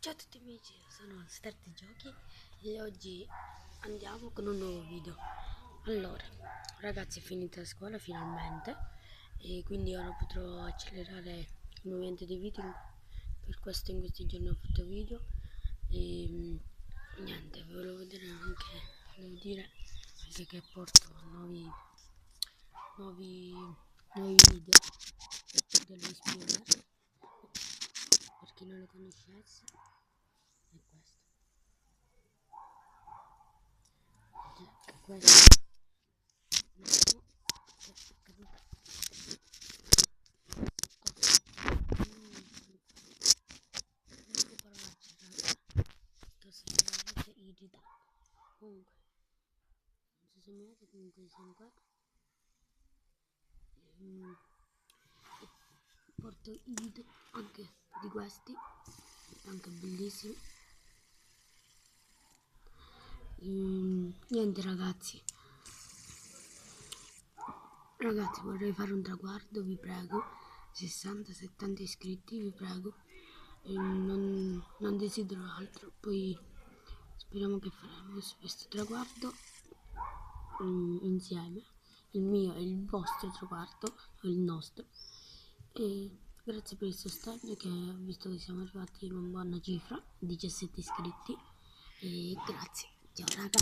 Ciao a tutti amici, io sono Start Giochi e oggi andiamo con un nuovo video. Allora, ragazzi, è finita la scuola finalmente e quindi ora potrò accelerare il movimento dei video. Per questo in questi giorni ho fatto video e niente, volevo dire anche che porto nuovi video dello Spinner. Per chi non lo conoscesse, è questo. Irrita. Comunque, non so se mi vedete, comunque siamo qua. Porto i video anche di questi, anche bellissimi. Niente ragazzi, vorrei fare un traguardo, vi prego. 60-70 iscritti, vi prego. Non desidero altro, poi speriamo che faremo questo traguardo insieme, il mio e il vostro traguardo, o il nostro. E grazie per il sostegno, che ho visto che siamo arrivati in una buona cifra, 17 iscritti, e grazie, ciao raga.